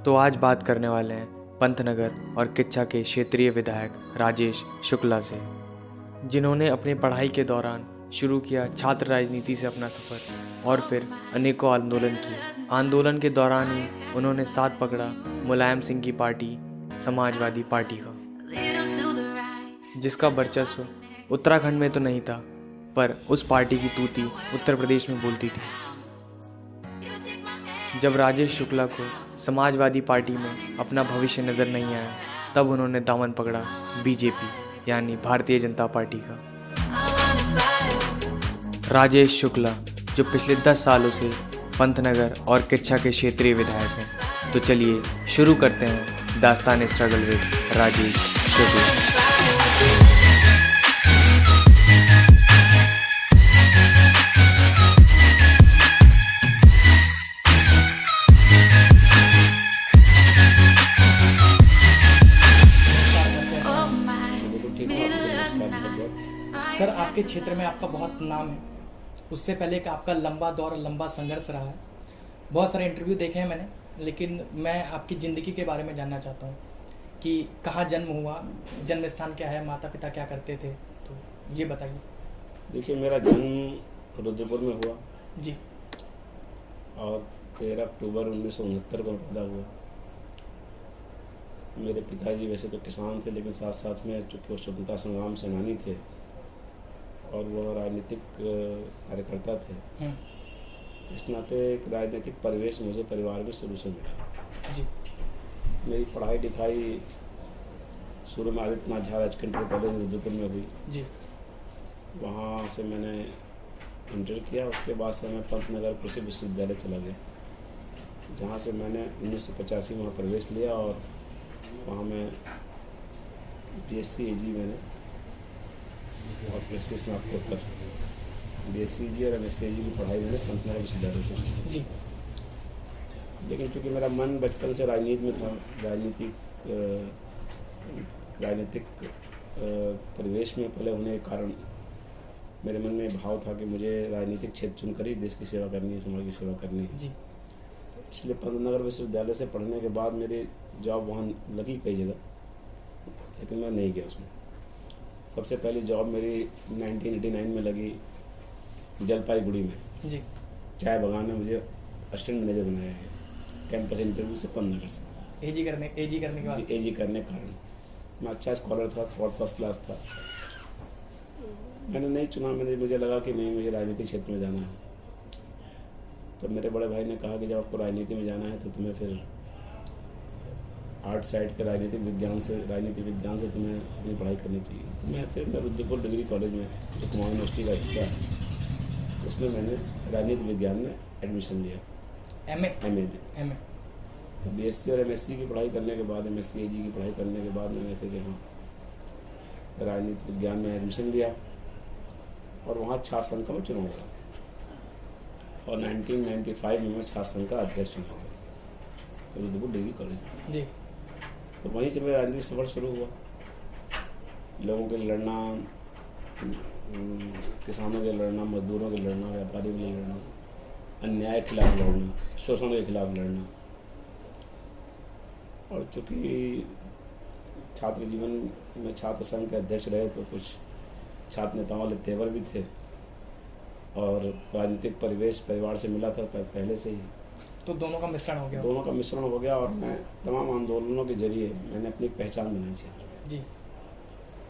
तो आज बात करने वाले हैं पंतनगर और किच्छा के क्षेत्रीय विधायक राजेश शुक्ला से, जिन्होंने अपनी पढ़ाई के दौरान शुरू किया छात्र राजनीति से अपना सफ़र और फिर अनेकों आंदोलन किए। आंदोलन के दौरान ही उन्होंने साथ पकड़ा मुलायम सिंह की पार्टी समाजवादी पार्टी का, जिसका वर्चस्व उत्तराखंड में तो नहीं था, पर उस पार्टी की तूती उत्तर प्रदेश में बोलती थी। जब राजेश शुक्ला को समाजवादी पार्टी में अपना भविष्य नज़र नहीं आया, तब उन्होंने दामन पकड़ा बीजेपी यानी भारतीय जनता पार्टी का। राजेश शुक्ला जो पिछले 10 सालों से पंतनगर और किच्छा के क्षेत्रीय विधायक हैं। तो चलिए शुरू करते हैं दास्तान struggle with Rajesh Shukla. Sir, आपके क्षेत्र में आपका बहुत नाम है। उससे पहले कि आपका लंबा दौर, लंबा संघर्ष रहा है। बहुत सारे इंटरव्यू देखे हैं मैंने, लेकिन मैं आपकी ज़िंदगी के बारे में जानना चाहता हूँ कि कहाँ जन्म हुआ, जन्म स्थान क्या है, माता पिता क्या करते थे, तो ये बताइए। देखिए, मेरा जन्म रुद्रपुर में हुआ जी, और 13 अक्टूबर 1969 को पैदा हुआ। मेरे पिताजी वैसे तो किसान थे, लेकिन साथ साथ में चूँकि वो स्वतंत्रता संग्राम सेनानी थे और वो राजनीतिक कार्यकर्ता थे, इस नाते एक राजनीतिक परिवेश मुझे परिवार में शुरू से मिला। जी, मेरी पढ़ाई लिखाई शुरू में आदित्यनाथ झा राजकीय इंटर कॉलेज रुद्रपुर में हुई। जी, वहाँ से मैंने इंटर किया। उसके बाद से मैं पंतनगर कृषि विश्वविद्यालय चला गया, जहाँ से मैंने 1985 में प्रवेश लिया और वहाँ मैं BSc AG मैंने और कृषि स्नातकोत्तर BSc AG और MSc AG की पढ़ाई मैंने पंतनगर विश्वविद्यालय से की। जी, लेकिन चूँकि मेरा मन बचपन से राजनीति में था, राजनीतिक परिवेश में पले होने के कारण मेरे मन में भाव था कि मुझे राजनीतिक क्षेत्र चुनकर ही देश की सेवा करनी है, समाज की सेवा करनी है। जी, इसलिए पंतनगर विश्वविद्यालय से पढ़ने के बाद मेरी जॉब वहाँ लगी कई जगह, लेकिन मैं नहीं गया उसमें। सबसे पहली जॉब मेरी 1989 में लगी जलपाईगुड़ी में। जी, चाय बागान में मुझे असिस्टेंट मैनेजर बनाया गया कैंपस इंटरव्यू से पंतनगर से। एजी करने के बाद। AG करने के कारण मैं अच्छा स्कॉलर था, फर्स्ट क्लास था। मैंने नहीं चुना, मुझे लगा कि नहीं, मुझे राजनीतिक क्षेत्र में जाना है। तो मेरे बड़े भाई ने कहा कि जब आपको राजनीति में जाना है तो तुम्हें फिर आर्ट साइड के राजनीतिक विज्ञान से तुम्हें अपनी पढ़ाई करनी चाहिए। तो मैं रुद्रपुर डिग्री कॉलेज में, जो कुमाऊं यूनिवर्सिटी का हिस्सा है, उसमें मैंने राजनीतिक विज्ञान में एडमिशन लिया। MA में। तो BSc और MSc की पढ़ाई करने के बाद, MSc AG की पढ़ाई करने के बाद मैंने फिर यहाँ राजनीतिक विज्ञान में एडमिशन लिया और वहाँ छात्र संघ का मैं चुनाव लड़ा और 1995 में मैं छात्र संघ का अध्यक्ष चुना गया रुद्रपुर डिग्री कॉलेज में। जी, तो वहीं से मेरा राजनीतिक सफर शुरू हुआ। लोगों के लिए लड़ना, किसानों के लिए लड़ना, मजदूरों के लिए लड़ना, व्यापारियों के लिए लड़ना, अन्याय के खिलाफ लड़ना, शोषण के खिलाफ लड़ना। और चूँकि छात्र जीवन में छात्र संघ के अध्यक्ष रहे तो कुछ छात्र नेताओं वाले तेवर भी थे और राजनीतिक परिवेश परिवार से मिला था पहले से ही, तो दोनों का मिश्रण हो गया। और मैं तमाम आंदोलनों के जरिए मैंने अपनी एक पहचान बनाई क्षेत्र में। जी,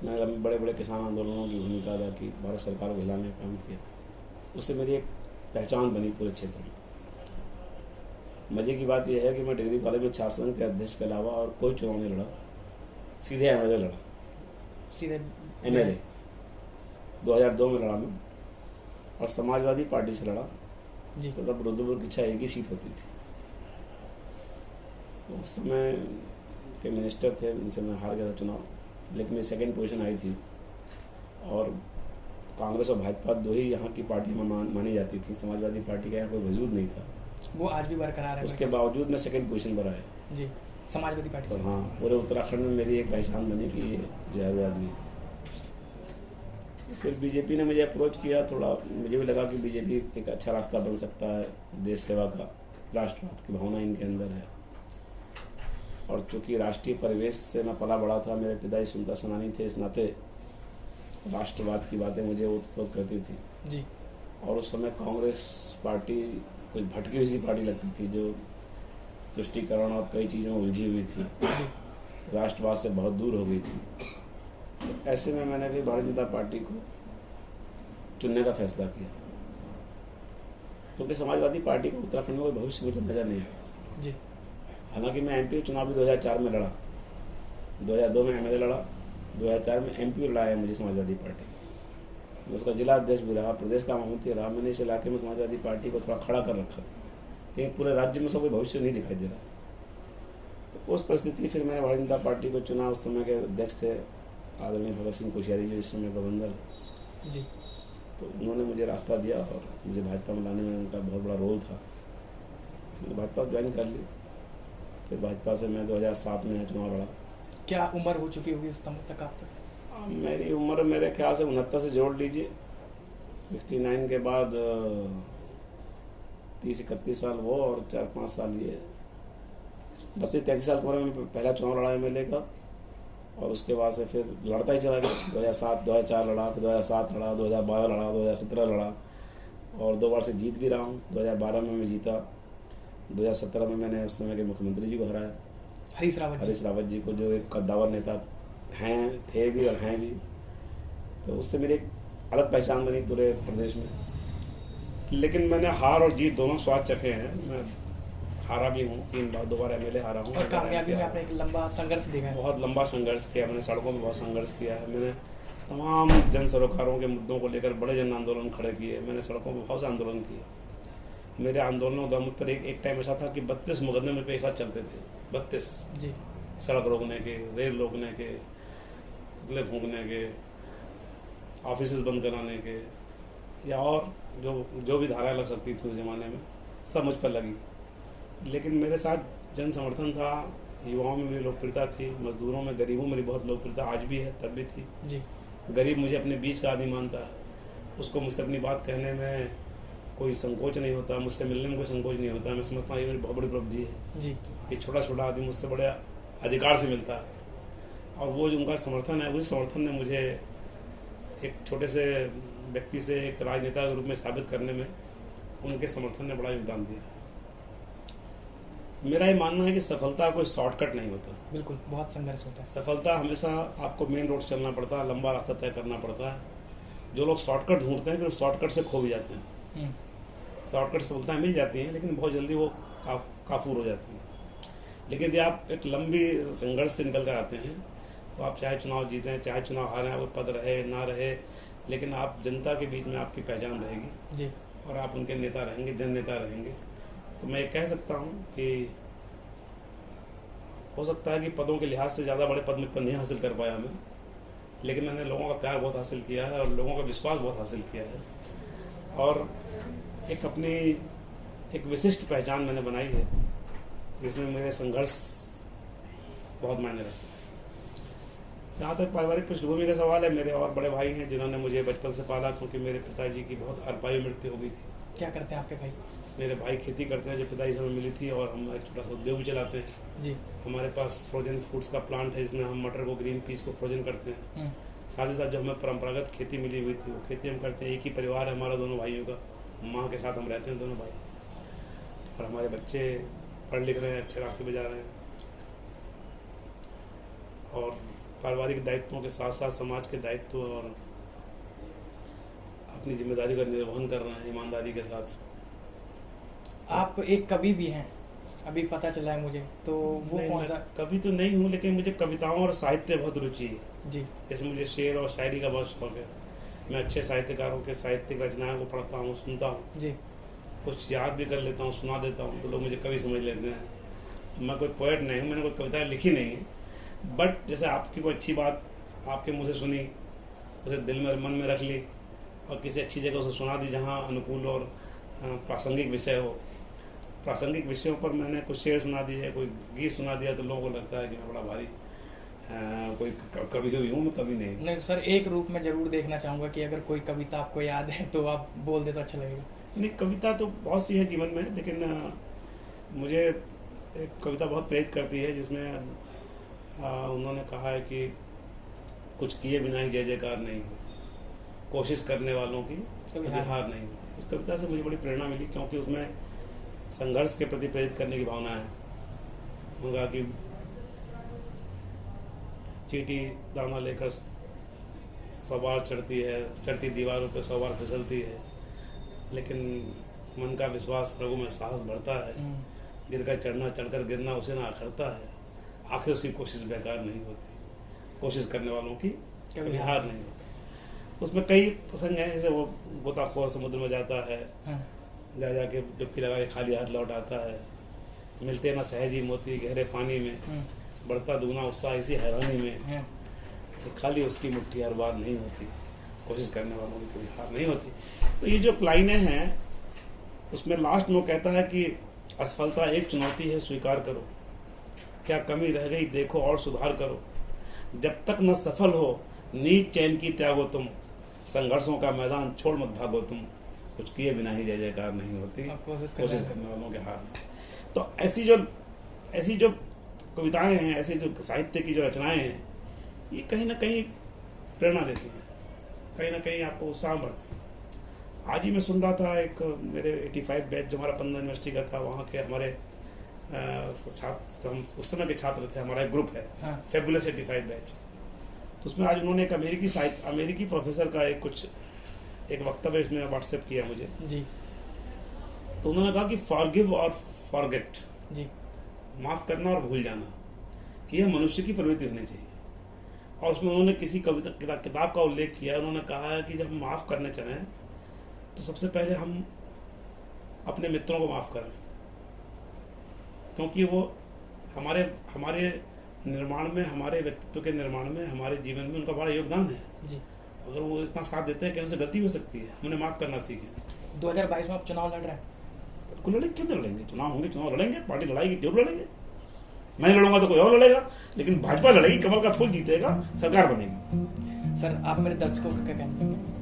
मैंने बड़े बड़े किसान आंदोलनों की भूमिका अदा की, भारत सरकार को हिलाने का काम किया। उससे मेरी एक पहचान बनी पूरे क्षेत्र में। मज़े की बात यह है कि मैं डिग्री कॉलेज में छात्र संघ के अध्यक्ष के अलावा और कोई चुनाव नहीं लड़ा, सीधे MLA लड़ा। MLA 2002 में लड़ा मैं और समाजवादी पार्टी से लड़ा। जी, तो तब रुद्रपुर किच्छा एक ही सीट होती थी। तो उस समय के मिनिस्टर थे, उनसे मैं हार गया था चुनाव, लेकिन मेरी सेकंड पोजीशन आई थी। और कांग्रेस और भाजपा दो ही यहाँ की पार्टी में मानी जाती थी, समाजवादी पार्टी का यहाँ कोई वजूद नहीं था। वो आज भी बरकरार है। उसके बावजूद मैं सेकंड पोजीशन पर आया। जी, समाजवादी पार्टी तो से। हाँ, पूरे उत्तराखंड में मेरी एक पहचान बनी कि ये जो है वो आदमी है। फिर बीजेपी ने मुझे अप्रोच किया, थोड़ा मुझे भी लगा कि बीजेपी एक अच्छा रास्ता बन सकता है देश सेवा का, राष्ट्रवाद की भावना इनके अंदर है। और चूँकि राष्ट्रीय परिवेश से मैं पला बड़ा था, मेरे पिताजी स्वतंत्रता सेनानी थे, इस नाते राष्ट्रवाद की बातें मुझे उत्पन्न करती थी। जी। और उस समय कांग्रेस पार्टी कुछ भटकी हुई सी पार्टी लगती थी, जो तुष्टीकरण और कई चीज़ों में उलझी हुई थी, राष्ट्रवाद से बहुत दूर हो गई थी। तो ऐसे में मैंने भी भारतीय जनता पार्टी को चुनने का फैसला किया, क्योंकि समाजवादी पार्टी को उत्तराखंड में कोई भविष्य मुझे नजर नहीं आया जी। हालांकि मैं एमपी चुनाव भी 2004 में लड़ा, 2002 में एमएलए लड़ा, 2004 में एमपी लड़ा है मुझे समाजवादी पार्टी। मैं उसका जिला अध्यक्ष भी रहा, प्रदेश का महामंत्री रहा। मैंने इस इलाके में समाजवादी पार्टी को थोड़ा खड़ा कर रखा था, लेकिन पूरे राज्य में सब कोई भविष्य नहीं दिखाई दे रहा था। तो उस परिस्थिति फिर मैंने भारतीय जनता पार्टी को चुना। उस समय के अध्यक्ष थे आदरणीय भगत सिंह कोश्यारी, जो इस समय प्रबंधक जी। तो उन्होंने मुझे रास्ता दिया और मुझे भाजपा में लाने में उनका बहुत बड़ा रोल था। मैंने भाजपा ज्वाइन कर ली। फिर भाजपा से मैं 2007 में चुनाव लड़ा। क्या उम्र हो चुकी होगी उस समय तक आप तक? मेरी उम्र मेरे ख्याल से 69 से जोड़ लीजिए, 69 के बाद 30-31 साल वो और 4-5 साल ये, 32-33 साल की उम्र में पहला चुनाव लड़ा एमएलए का। और उसके बाद से फिर लड़ता ही चला गया। 2007 2004 लड़ा, फिर 2007 लड़ा, 2012 लड़ा, 2017 लड़ा और 2 बार से जीत भी रहा हूँ। 2012 में मैं जीता, 2017 में मैंने उस समय के मुख्यमंत्री जी को हराया, हरीश रावत जी को, जो एक कद्दावर नेता थे भी और हैं भी। तो उससे मेरी एक अलग पहचान बनी पूरे प्रदेश में। लेकिन मैंने हार और जीत दोनों स्वाद चखे हैं। मैं हारा भी हूँ 3 बार, 2 बार एमएलए हारा हूँ। और कामयाबी में आपने एक लंबा संघर्ष देखा है। बहुत लंबा संघर्ष किया मैंने, सड़कों में बहुत संघर्ष किया है मैंने। तमाम जन सरोकारों के मुद्दों को लेकर बड़े जन आंदोलन खड़े किए मैंने, सड़कों पर बहुत से आंदोलन किए। मेरे आंदोलनों का मुझ पर एक टाइम ऐसा था कि 32 मुकदमे मेरे पे एक साथ चलते थे। 32 जी। सड़क रोकने के, रेल रोकने के, पुतले फूंकने के, ऑफिस बंद कराने के, या और जो भी धाराएं लग सकती थी उस ज़माने में, सब मुझ पर लगी। लेकिन मेरे साथ जन समर्थन था, युवाओं में मेरी लोकप्रियता थी, मजदूरों में, गरीबों में मेरी बहुत लोकप्रियता आज भी है, तब भी थी जी। गरीब मुझे अपने बीच का आदमी मानता है, उसको मुझसे अपनी बात कहने में कोई संकोच नहीं होता, मुझसे मिलने में कोई संकोच नहीं होता। मैं समझता हूँ ये मेरी बहुत बड़ी उपलब्धि है जी। कि छोटा छोटा आदमी मुझसे बड़े अधिकार से मिलता है। और वो जो उनका समर्थन है, उस समर्थन ने मुझे एक छोटे से व्यक्ति से एक राजनेता के रूप में स्थापित करने में उनके समर्थन ने बड़ा योगदान दिया। मेरा ये मानना है कि सफलता कोई शॉर्टकट नहीं होता। बिल्कुल, बहुत संघर्ष होता है। सफलता हमेशा आपको मेन रोड चलना पड़ता है, लंबा रास्ता तय करना पड़ता है। जो लोग शॉर्टकट ढूंढते हैं फिर शॉर्टकट से खो भी जाते हैं। शॉर्टकट सफलताएं मिल जाती हैं लेकिन बहुत जल्दी वो काफूर हो जाती हैं। लेकिन यदि आप एक लंबी संघर्ष से निकल कर आते हैं तो आप चाहे चुनाव जीतें, चाहे चुनाव हारें, आपको पद रहे ना रहे, लेकिन आप जनता के बीच में आपकी पहचान रहेगी जी। और आप उनके नेता रहेंगे, जन नेता रहेंगे। तो मैं कह सकता हूँ कि हो सकता है कि पदों के लिहाज से ज़्यादा बड़े पद मुझ पर नहीं हासिल कर पाया मैं, लेकिन मैंने लोगों का प्यार बहुत हासिल किया है और लोगों का विश्वास बहुत हासिल किया है और एक अपनी एक विशिष्ट पहचान मैंने बनाई है जिसमें मेरे संघर्ष बहुत मायने रखते हैं। जहाँ तक पारिवारिक पृष्ठभूमि का सवाल है, मेरे और बड़े भाई हैं जिन्होंने मुझे बचपन से पाला, क्योंकि मेरे पिताजी की बहुत अल्पायु मृत्यु हो गई थी। क्या करते हैं आपके भाई? मेरे भाई खेती करते हैं जो पिताजी से हमें मिली थी, और हम एक छोटा सा उद्योग भी चलाते हैं जी। हमारे पास फ्रोजन फूड्स का प्लांट है जिसमें हम मटर को, ग्रीन पीस को फ्रोजन करते हैं। साथ ही साथ जो हमें परंपरागत खेती मिली हुई थी वो खेती हम करते हैं। एक ही परिवार है हमारा दोनों भाइयों का, माँ के साथ हम रहते हैं दोनों भाई, और हमारे बच्चे पढ़ लिख रहे हैं, अच्छे रास्ते पे जा रहे हैं और पारिवारिक दायित्वों के साथ साथ समाज के दायित्व और अपनी जिम्मेदारी का निर्वहन कर रहे हैं ईमानदारी के साथ। आप एक कवि भी हैं, अभी पता चला है मुझे, तो वो कौन सा? कवि तो नहीं हूँ, लेकिन मुझे कविताओं और साहित्य बहुत रुचि है जी। जैसे मुझे शेर और शायरी का बहुत शौक है। मैं अच्छे साहित्यकारों के साहित्यिक रचनाओं को पढ़ता हूँ, सुनता हूँ जी, कुछ याद भी कर लेता हूँ, सुना देता हूँ, तो लोग मुझे कवि समझ लेते हैं। मैं कोई पोएट नहीं हूँ, मैंने कोई कविताएं लिखी नहीं है, बट जैसे आपकी कोई अच्छी बात आपके मुँह से सुनी, उसे दिल में मन में रख ली और किसी अच्छी जगह उसे सुना दी जहाँ अनुकूल और प्रासंगिक विषय हो। प्रासंगिक विषयों पर मैंने कुछ शेर सुना दिए, कोई गीत सुना दिया, तो लोगों को लगता है कि मैं बड़ा भारी कोई कवि कवि हूँ, मैं कवि नहीं सर, एक रूप में ज़रूर देखना चाहूँगा कि अगर कोई कविता आपको याद है तो आप बोल दे तो अच्छा लगेगा। नहीं, कविता तो बहुत सी है जीवन में, लेकिन मुझे एक कविता बहुत प्रेरित करती है, जिसमें उन्होंने कहा है कि कुछ किए बिना ही जय जयकार नहीं होती, कोशिश करने वालों की कभी हार नहीं होती। इस कविता से मुझे बड़ी प्रेरणा मिली, क्योंकि उसमें संघर्ष के प्रति प्रेरित करने की भावना है। उन्होंने कहा कि चींटी दाना लेकर 100 बार चढ़ती है, चढ़ती दीवारों पे 100 बार फिसलती है, लेकिन मन का विश्वास रगों में साहस भरता है, गिरकर चढ़ना चढ़कर गिरना उसे ना अखरता है, आखिर उसकी कोशिश बेकार नहीं होती, कोशिश करने वालों की कभी हार नहीं होती। उसमें कई प्रसंग हैं, जैसे वो गोताखोर समुद्र में जाता है, जा जाके डुबकी लगा के खाली हाथ लौट आता है, मिलते ना सहज ही मोती गहरे पानी में, बढ़ता दुगना उत्साह इसी हैरानी में, खाली उसकी मुट्ठी हर बार नहीं होती, कोशिश करने वालों की कभी हार नहीं होती। तो ये जो लाइनें हैं, उसमें लास्ट में वो कहता है कि असफलता एक चुनौती है, स्वीकार करो, क्या कमी रह गई देखो और सुधार करो, जब तक न सफल हो नीच चैन की त्यागो तुम, संघर्षों का मैदान छोड़ मत भागो तुम, कुछ किए बिना ही जय जयकार नहीं होती, कोशिश करने वालों के हार नहीं। तो ऐसी जो कविताएं हैं, ऐसी जो साहित्य की जो रचनाएं हैं, ये कहीं ना कहीं प्रेरणा देती हैं, कहीं ना कहीं आपको उत्साह बढ़ती है। आज ही मैं सुन रहा था, एक मेरे 85 बैच जो हमारा 15 यूनिवर्सिटी का था, वहाँ के हमारे छात्र, हम उस समय के छात्र थे, हमारा एक ग्रुप है फेबुलस 85 बैच। तो उसमें आज उन्होंने एक अमेरिकी प्रोफेसर का एक वक्तव्य इसमें व्हाट्सएप किया मुझे जी। तो उन्होंने कहा कि फॉरगिव और फॉरगेट जी, माफ़ करना और भूल जाना, यह मनुष्य की प्रवृत्ति होनी चाहिए। और उसमें उन्होंने किसी किताब का उल्लेख किया। उन्होंने कहा है कि जब हम माफ़ करने चलें तो सबसे पहले हम अपने मित्रों को माफ़ करें, क्योंकि वो हमारे निर्माण में, हमारे व्यक्तित्व के निर्माण में, हमारे जीवन में उनका बड़ा योगदान है जी। अगर वो इतना साथ देते हैं कि उनसे गलती हो सकती है, हमने माफ़ करना सीखें। 2022 में आप चुनाव लड़ रहे हैं, बिल्कुल लड़ेंगे, क्यों लड़ेंगे? चुनाव होंगे, चुनाव लड़ेंगे, पार्टी लड़ाएगी जरूर लड़ेंगे। मैं लड़ूंगा तो कोई और लड़ेगा, लेकिन भाजपा लड़ेगी, कमल का फूल जीतेगा, सरकार बनेगी। सर, आप मेरे दर्शकों को क्या कहना चाहेंगे?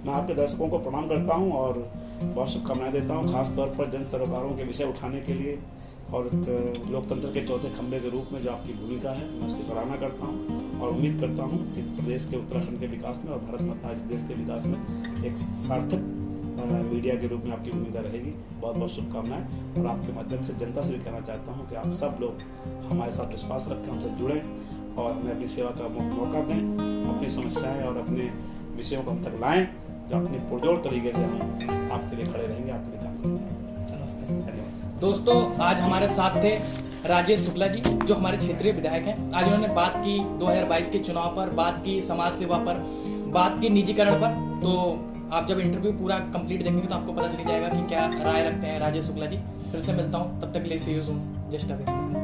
मैं आपके दर्शकों को प्रणाम करता हूं और बहुत शुभकामनाएं देता हूं, खासतौर पर जन सरोकारों के विषय उठाने के लिए और लोकतंत्र के चौथे खंभे के रूप में जो आपकी भूमिका है, मैं उसकी सराहना करता हूं और उम्मीद करता हूं कि प्रदेश के, उत्तराखंड के विकास में और भारत माता इस देश के विकास में एक सार्थक मीडिया के रूप में आपकी भूमिका रहेगी। बहुत बहुत शुभकामनाएं। और आपके माध्यम से जनता से भी कहना चाहता हूं कि आप सब लोग हमारे साथ विश्वास रखें, हमसे जुड़ें और हमें अपनी सेवा का मौका दें, अपनी समस्याएं और अपने विषयों को हम तक लाएं, जो अपनी पुरजोर तरीके से हम आपके लिए खड़े रहेंगे, आपके लिए काम करेंगे। दोस्तों, आज हमारे साथ थे राजेश शुक्ला जी, जो हमारे क्षेत्रीय विधायक हैं। आज उन्होंने बात की 2022 के चुनाव पर, बात की समाज सेवा पर, बात की निजीकरण पर। तो आप जब इंटरव्यू पूरा कंप्लीट देखेंगे तो आपको पता चल जाएगा कि क्या राय रखते हैं राजेश शुक्ला जी। फिर से मिलता हूँ, तब तक के लिए सी यू सून, जस्ट अवे।